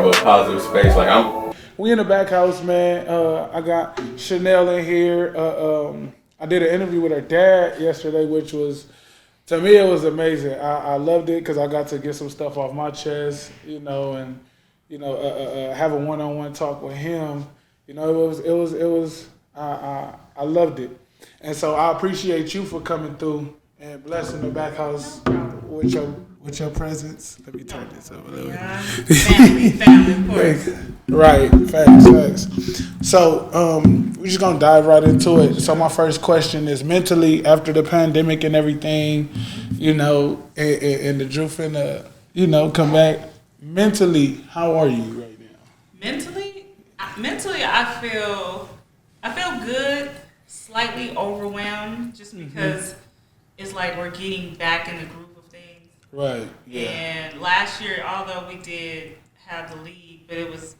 of a positive space. Like I'm. We in the back house, man. I got Chanel in here. I did an interview with her dad yesterday, which was, to me, it was amazing. I loved it because I got to get some stuff off my chest, and have a one-on-one talk with him. I loved it, and so I appreciate you for coming through and blessing the back house with your presence. Let me turn this up a little bit. Family, of course. Right, facts. So, we're just gonna dive right into it. So, my first question is: mentally, after the pandemic and everything, and the Drew finna, come back. Mentally, how are you right now? Mentally, I feel good. Slightly overwhelmed, just because it's like we're getting back in the groove of things. Right. Yeah. And last year, although we did have the league, but it was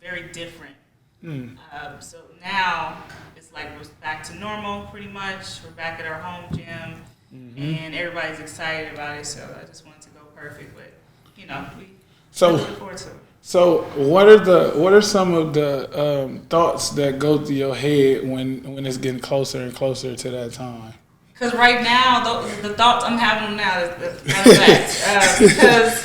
very different. So now it's like we're back to normal, pretty much. We're back at our home gym, and everybody's excited about it. So I just wanted to go perfect, but we look forward to it. So what are some of the thoughts that go through your head when it's getting closer and closer to that time? Because right now, the thoughts I'm having now is that because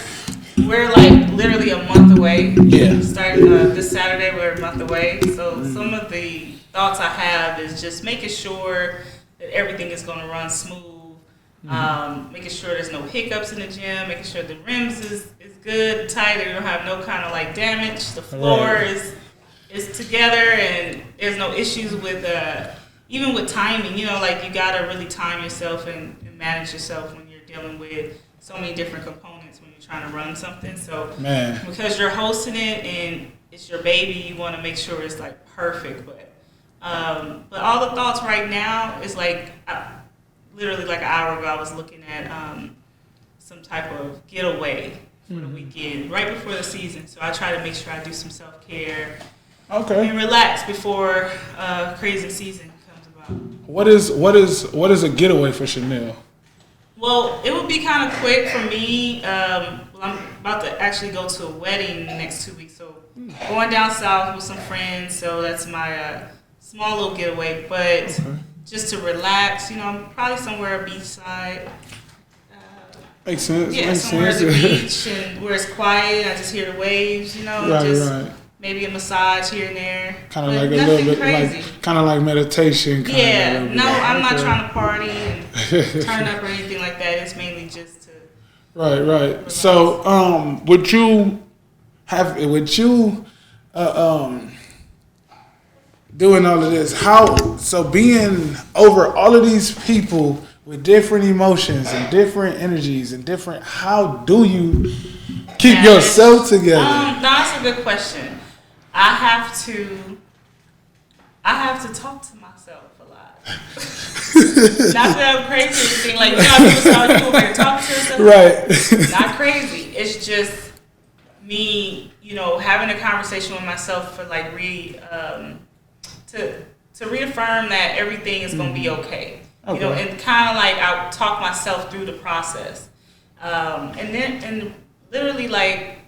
we're like literally a month away. Yeah. Starting this Saturday, we're a month away. So some of the thoughts I have is just making sure that everything is going to run smooth. Making sure there's no hiccups in the gym, making sure the rims is good, tight, you don't have no kind of like damage. The floor is together, and there's no issues with even with timing. Like you gotta really time yourself and manage yourself when you're dealing with so many different components when you're trying to run something. So because you're hosting it and it's your baby, you want to make sure it's like perfect. But all the thoughts right now is like. Literally like an hour ago, I was looking at some type of getaway for the weekend, right before the season. So I try to make sure I do some self-care and relax before crazy season comes about. What is a getaway for Chanel? Well, it would be kind of quick for me. I'm about to actually go to a wedding the next 2 weeks. So going down south with some friends. So that's my small little getaway. But... just to relax, I'm probably somewhere beachside. Makes sense. Yeah, somewhere at the beach and where it's quiet. I just hear the waves, Right. Maybe a massage here and there. Kind of like a little bit, crazy. Kind of like meditation. I'm not trying to party and turn up or anything like that. It's mainly just to. Right. Relax. So, would you doing all of this, being over all of these people with different emotions and different energies and how do you keep yourself together? That's a good question. I have to talk to myself a lot. Not that I'm crazy or anything, like, people here talk to yourself. Right. Not crazy. It's just me, having a conversation with myself for like to reaffirm that everything is going to be okay. And kind of like I talk myself through the process. And literally like,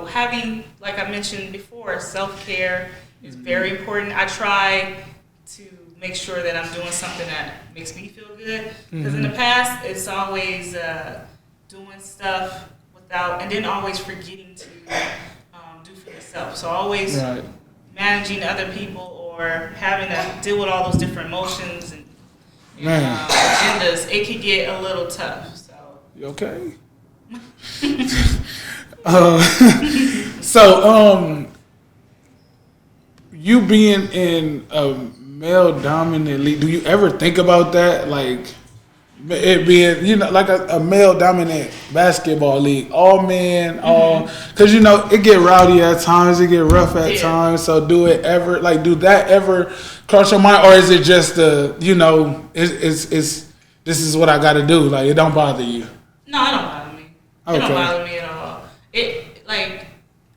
having, like I mentioned before, self-care is very important. I try to make sure that I'm doing something that makes me feel good. Because in the past, it's always doing stuff without, and then always forgetting to do for yourself. So always managing other people or having to deal with all those different emotions and agendas, it could get a little tough. So you okay? You being in a male dominant league, do you ever think about that? Like it being, like a male dominant basketball league, all men, because it get rowdy at times, it get rough at times. So do that ever cross your mind, or is it just this is what I got to do? Like it don't bother you? No, it don't bother me. It don't bother me at all.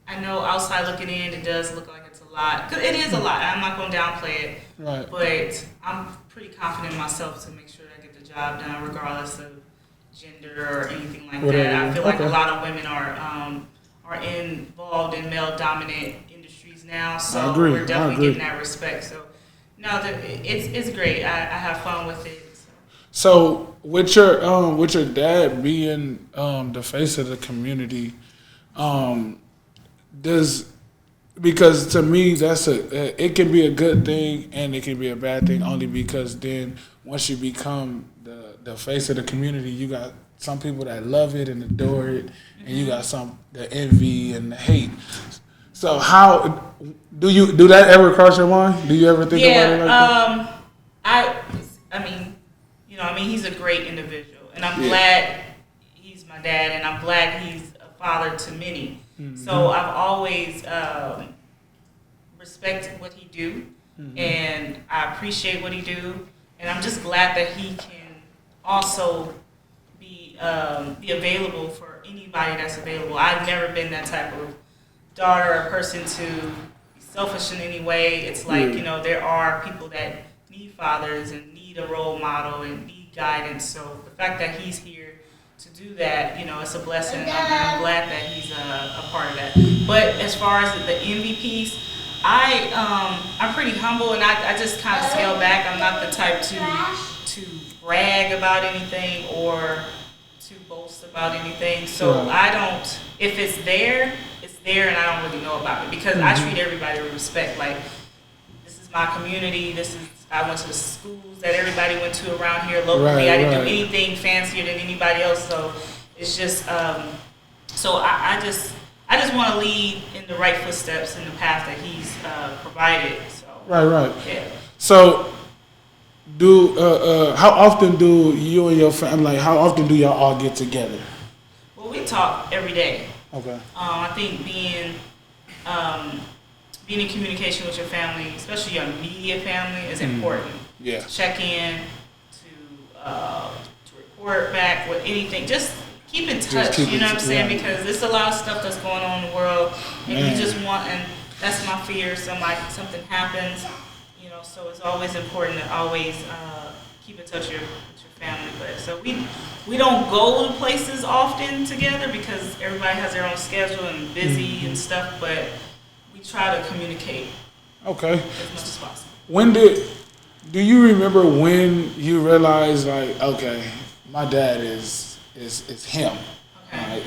I know outside looking in, it does look like it's a lot. 'Cause it is a lot. I'm not going to downplay it. Right. But I'm pretty confident in myself to make sure I get the job done, regardless of gender or anything like that. I feel like a lot of women are are involved in male-dominant industries now. So I agree. we're definitely getting that respect. So no, it's great. I have fun with it. So with your dad being the face of the community, because to me it can be a good thing and it can be a bad thing only because then once you become the face of the community, you got some people that love it and adore it, and you got some the envy and the hate. So how do that ever cross your mind? Do you ever think about it like that? I mean, he's a great individual, and I'm glad he's my dad, and I'm glad he's a father to many. Mm-hmm. So I've always respected what he do, and I appreciate what he do, and I'm just glad that he can also be available for anybody that's available. I've never been that type of daughter or person to be selfish in any way. It's like, there are people that need fathers and need a role model and need guidance. So the fact that he's here to do that, it's a blessing. I'm glad that he's a part of that. But as far as the envy piece, I'm pretty humble, and I just kind of scale back. I'm not the type to brag about anything or to boast about anything. So I don't, if it's there, and I don't really know about it, because I treat everybody with respect. Like, this is my community. I went to the schools that everybody went to around here locally. I didn't do anything fancier than anybody else. So it's just, so I just want to lead in the right footsteps in the path that he's provided. So right. Yeah. So how often do you and your family, how often do y'all all get together? Well, we talk every day. Okay. I think being in communication with your family, especially your immediate family, is important. Yeah. Check in, to report back with anything. Just keep in touch. You know what I'm saying? Because there's a lot of stuff that's going on in the world, and you just want, and that's my fear. Something happens. So it's always important to always keep in touch with your family. But so we don't go to places often together because everybody has their own schedule and busy and stuff. But we try to communicate. Okay. As much as possible. Do you remember when you realized, like, okay, my dad is him? Okay.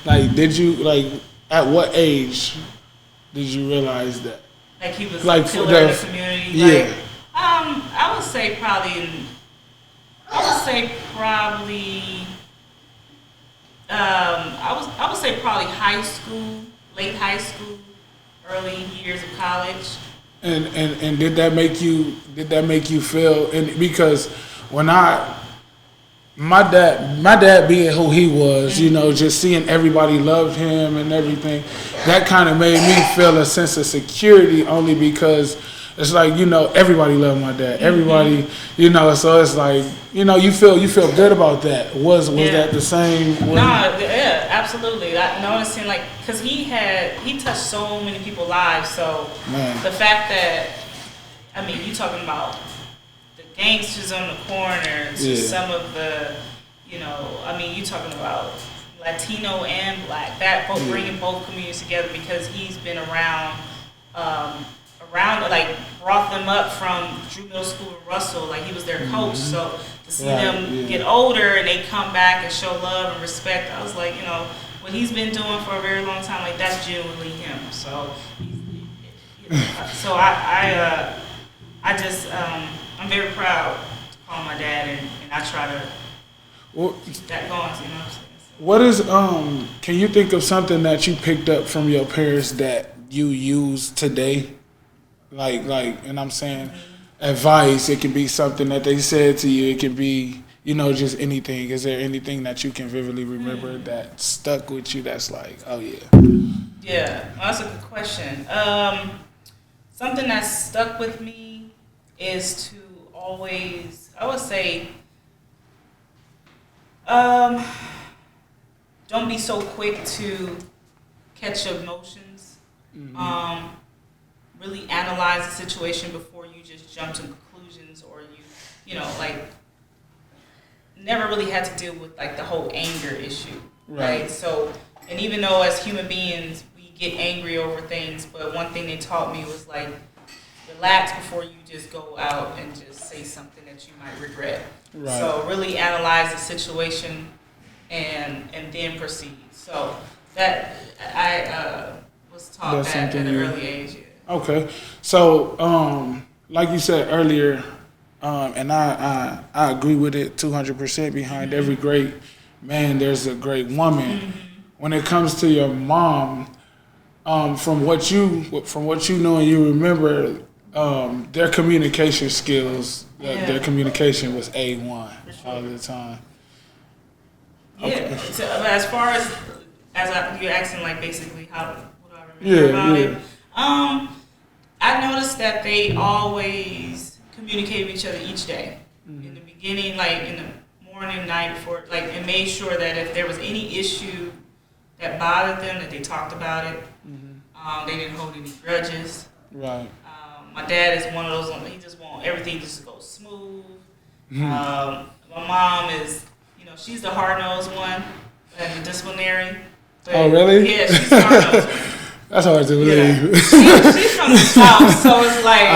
Like, did you, like, at what age did you realize that? Like he was like a pillar in the community. Yeah. Like, I would say probably high school, late high school, early years of college. And did that make you feel? And because when my dad being who he was, just seeing everybody loved him and everything, that kind of made me feel a sense of security, only because it's like, everybody loved my dad. Everybody, so it's like, you feel good about that. Was that the same? No, yeah, absolutely. Noticing, like, because he touched so many people's lives. So the fact that, you talking about the gangsters on the corner to some of the, you talking about Latino and Black, that both bringing both communities together, because he's been around, like, brought them up from Drew Middle School in Russell, like he was their coach. So to see them get older and they come back and show love and respect, I was like, what he's been doing for a very long time, like, that's genuinely him. So, I'm very proud to call my dad, and I try to keep that going. What is can you think of something that you picked up from your parents that you use today? Like, and I'm saying advice. It can be something that they said to you. It can be, just anything. Is there anything that you can vividly remember that stuck with you? That's like, oh yeah. Yeah, well, that's a good question. Something that stuck with me is to always, I would say, don't be so quick to catch emotions. Really analyze the situation before you just jump to conclusions, or never really had to deal with, like, the whole anger issue, right? So And even though as human beings we get angry over things, but one thing they taught me was like, relax before you just go out and just say something that you might regret. Right. So really analyze the situation and then proceed. So that I was taught That's that at something an you- early age. Yeah. Okay. So, like you said earlier, and I agree with it 200% behind every great man, there's a great woman. When it comes to your mom, from what you know and you remember, their communication skills, their communication was A1 all the time. Okay. Yeah. So, but as far as you're asking, like basically what I remember about it. I noticed that they always communicated with each other each day. In the beginning, like in the morning, night before, like, and made sure that if there was any issue that bothered them, that they talked about it. They didn't hold any grudges. Right. My dad is one of those. He just want everything just to go smooth. My mom is, she's the hard-nosed one and the disciplinary. But Oh, really? Yeah, she's the hard-nosed one. That's hard to believe. Yeah. She's from the South, so it's like,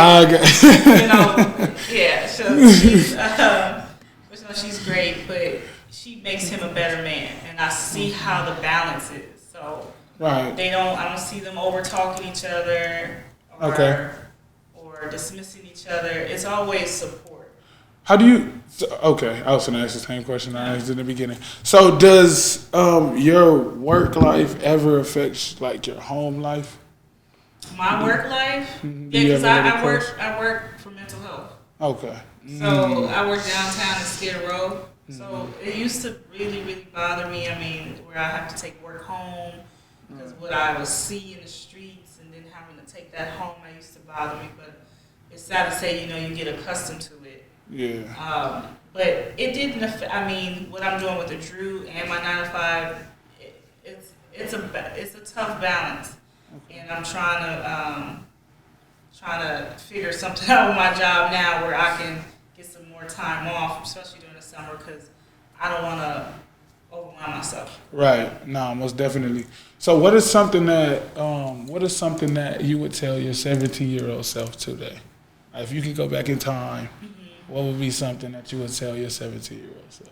yeah. So she's great, but she makes him a better man, and I see how the balance is. So Right. I don't see them over talking each other or dismissing each other. It's always support. How do you? Okay, I was going to ask the same question I asked in the beginning. So, does your work life ever affect like your home life? My work life, Do yeah, you because ever have a I work for mental health. Okay. So I work downtown in Skid Row. So it used to really, really bother me. I mean, where I have to take work home because what I would see in the streets and then having to take that home, that used to bother me. But it's sad to say, you get accustomed to it. Yeah. But it didn't affect. I mean, what I'm doing with the Drew and my 9 to 5, it's a tough balance, and I'm trying to figure something out with my job now where I can get some more time off, especially during the summer, because I don't want to overwhelm myself. Right. No, most definitely. So, what is something that you would tell your 17-year-old self today? If you could go back in time, what would be something that you would tell your 17-year-old self?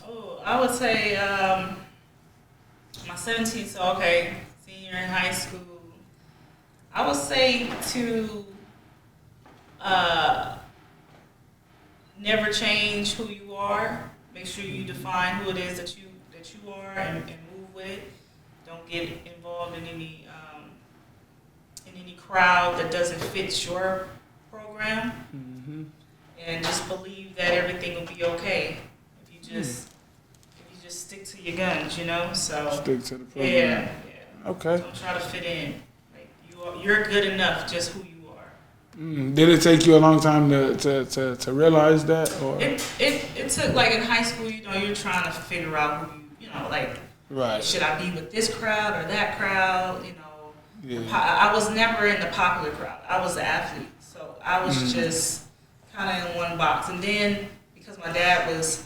Oh, I would say my 17th. So senior in high school. I would say to never change who you are. Make sure you define who it is that you are and move with it. Don't get involved in any crowd that doesn't fit your program. And just believe that everything will be okay if you just stick to your guns, So Stick to the program. yeah. Okay. Don't try to fit in. Like you're good enough, just who you are. Did it take you a long time to realize that, or? It took, like in high school, you're trying to figure out who Right. should I be with this crowd or that crowd? Yeah. I was never in the popular crowd. I was an athlete, so I was just kind of in one box. And then because my dad was,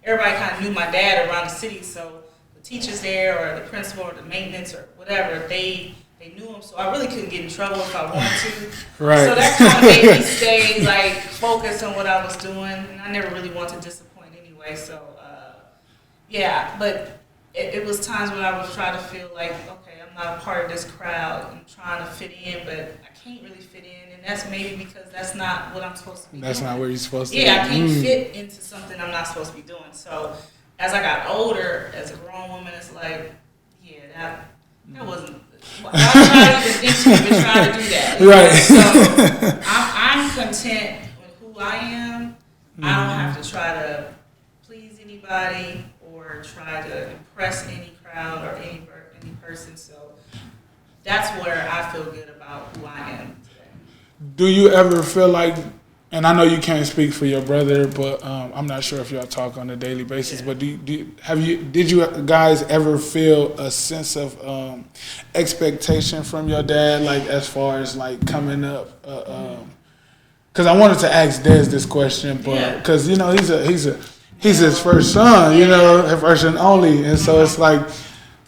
everybody kind of knew my dad around the city, so the teachers there or the principal or the maintenance or whatever, they knew him, so I really couldn't get in trouble if I wanted to. Right. So that kind of made me stay focused on what I was doing, and I never really wanted to disappoint anyway. So but it was times when I would try to feel like, okay, I'm not a part of this crowd. I'm trying to fit in, but I can't really fit in, and that's maybe because that's not what I'm supposed to be doing. That's not where you're supposed to be. Yeah, I can't fit into something I'm not supposed to be doing. So as I got older, as a grown woman, it's like, yeah, that wasn't. Why would I even think to even try to do that? Right. So I'm content with who I am. I don't have to try to please anybody or try to impress any crowd or any person. So that's where I feel good about who I am today. Do you ever feel like, and I know you can't speak for your brother, but I'm not sure if y'all talk on a daily basis, but did you guys ever feel a sense of expectation from your dad, like as far as like coming up? Because I wanted to ask Des this question, but because he's his first son, his first and only, and so it's like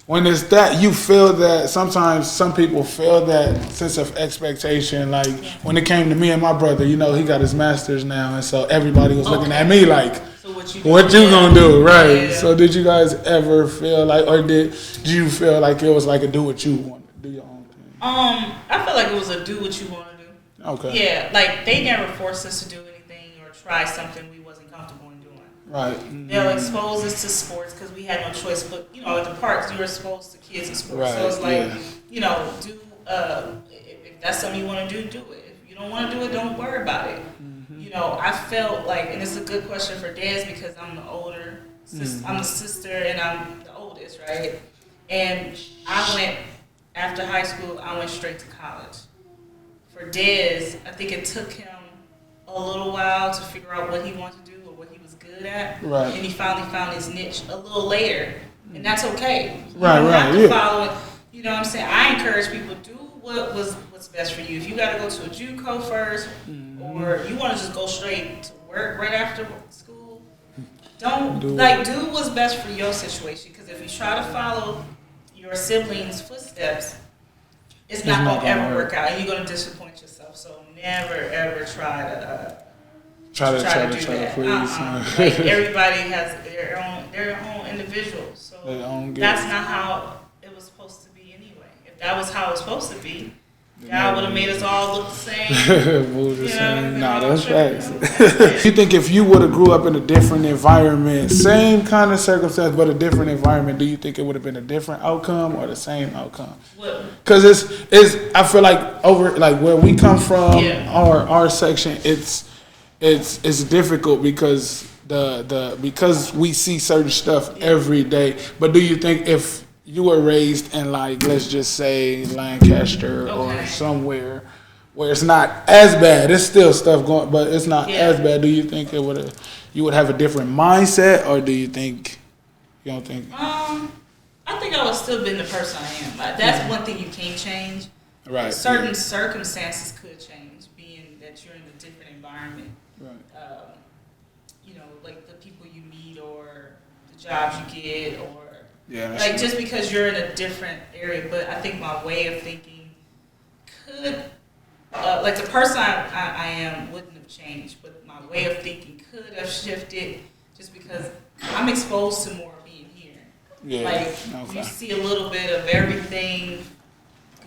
when it's that, you feel that sometimes some people feel that sense of expectation. Like when it came to me and my brother, you know, he got his master's now, and so everybody was looking at me like, so what you gonna do, right? Yeah. So did you guys ever feel like, or did you feel like it was like a do what you want to do your own thing? I feel like it was a do what you want to do. Okay. Yeah, like they never forced us to do anything or try something we wasn't comfortable in doing. Right. They'll expose us to sports because we had no choice. But you know, at the parks, you were exposed to kids in sports. Right. So it's like, you know, do if that's something you want to do, do it. If you don't want to do it, don't worry about it. Mm-hmm. You know, I felt like, and it's a good question for dads because I'm the older, I'm the sister, and I'm the oldest, right? And I went after high school. I went straight to college. For Dez, I think it took him a little while to figure out what he wanted to do or what he was good at. Right. And he finally found his niche a little later. And that's okay. You right, don't right. have to follow it. You know what I'm saying? I encourage people to do what's best for you. If you got to go to a JUCO first, or you want to just go straight to work right after school, do what's best for your situation. Because if you try to follow your siblings' footsteps, it's not going to ever work out, and you're going to disappoint yourself. So never ever try to do that. Like everybody has their own individual. So that's not how it was supposed to be anyway. If that was how it was supposed to be, God would have made us all look the same. Nah, that's facts. You think if you would have grew up in a different environment, same kind of circumstance, but a different environment, do you think it would have been a different outcome or the same outcome? Because it's I feel like where we come from, our section, it's difficult because because we see certain stuff every day. But do you think if you were raised in, like, let's just say Lancaster or somewhere where it's not as bad, it's still stuff going, but it's not as bad, do you think you would have a different mindset, or do you don't think? I think I would still been the person I am. Like, that's one thing you can't change. Right. Certain circumstances could change, being that you're in a different environment. Right. You know, like the people you meet or the jobs you get, or like just because you're in a different area. But I think my way of thinking could, like the person I am wouldn't have changed, but my way of thinking could have shifted just because I'm exposed to more being here. Yeah. You see a little bit of everything,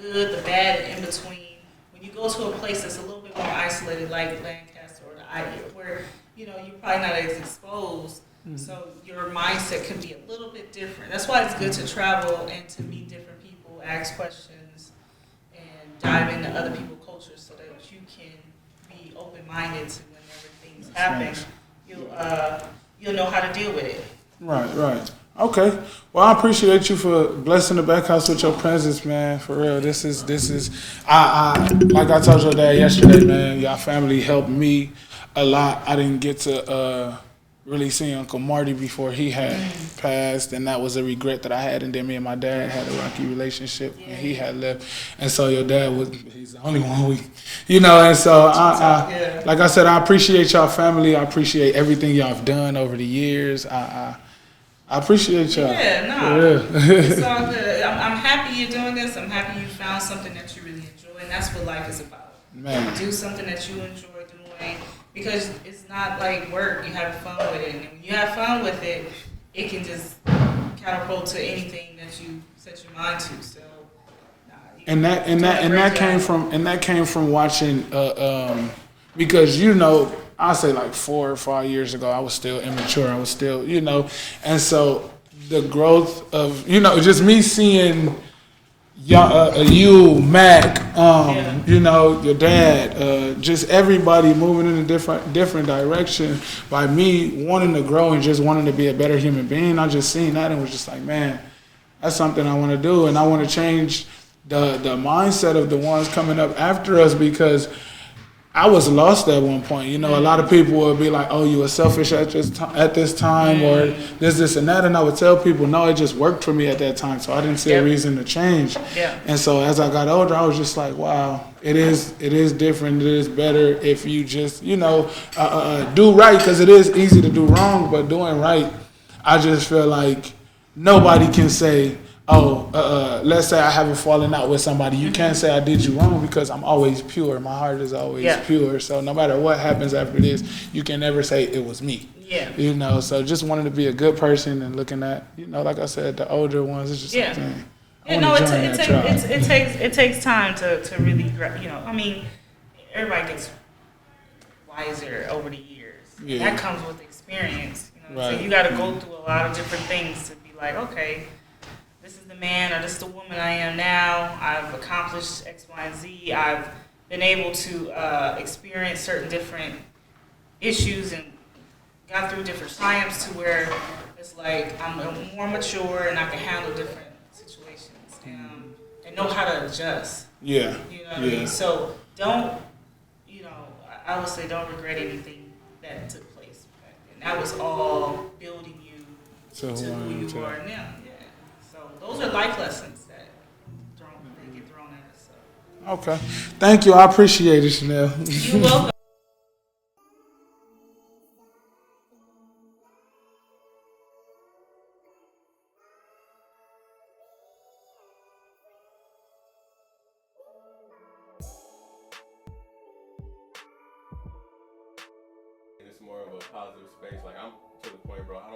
good, the bad, and in between. When you go to a place that's a little bit more isolated, like Lancaster or the IU, where you're probably not as exposed. So your mindset can be a little bit different. That's why it's good to travel and to meet different people, ask questions, and dive into other people's cultures so that you can be open-minded to whenever things happen. You'll know how to deal with it. Right. Okay. Well, I appreciate you for blessing the DaBaccHouse with your presence, man. For real. This is I like I told your dad yesterday, man, your family helped me a lot. I didn't get to really see Uncle Marty before he had passed, and that was a regret that I had. And then me and my dad had a rocky relationship when he had left, and so your dad he's the only one and so like I said, I appreciate y'all family. I appreciate everything y'all have done over the years. I appreciate y'all. It's all good. I'm happy you're doing this. I'm happy you found something that you really enjoy, and that's what life is about. Man. Do something that you enjoy doing. Because it's not like work, you have fun with it. And when you have fun with it, it can just catapult to anything that you set your mind to. So, that came from watching because I say like 4 or 5 years ago I was still immature. I was still and so the growth of just me seeing you, Mac, your dad, just everybody moving in a different direction by me wanting to grow and just wanting to be a better human being. I just seen that and was just like, man, that's something I want to do, and I want to change the mindset of the ones coming up after us, because I was lost at one point. A lot of people would be like, oh, you were selfish at this time, or this, and that. And I would tell people, no, it just worked for me at that time. So I didn't see a reason to change. Yeah. And so as I got older, I was just like, wow, it is different. It is better if you just, do right, because it is easy to do wrong, but doing right, I just feel like nobody can say, let's say I have a falling out with somebody, you can't say I did you wrong because I'm always pure. My heart is always pure. So no matter what happens after this, you can never say it was me. Yeah. You know, so just wanting to be a good person and looking at, you know, like I said, the older ones, it's just something. You know, it takes time to really, you know, I mean, everybody gets wiser over the years. Yeah. That comes with experience. You know, right. So you got to go through a lot of different things to be like, okay, this is the man or this is the woman I am now. I've accomplished X, Y, and Z. I've been able to experience certain different issues and got through different triumphs to where it's like I'm more mature and I can handle different situations and know how to adjust. Yeah. You know what I mean? So don't, you know, I would say don't regret anything that took place back then. That was all building you to who you are now. Yeah. So those are life lessons that get thrown at us. So. Okay. Thank you. I appreciate it, Chanel. You're welcome. It's more of a positive space. Like I'm to the point, bro. I don't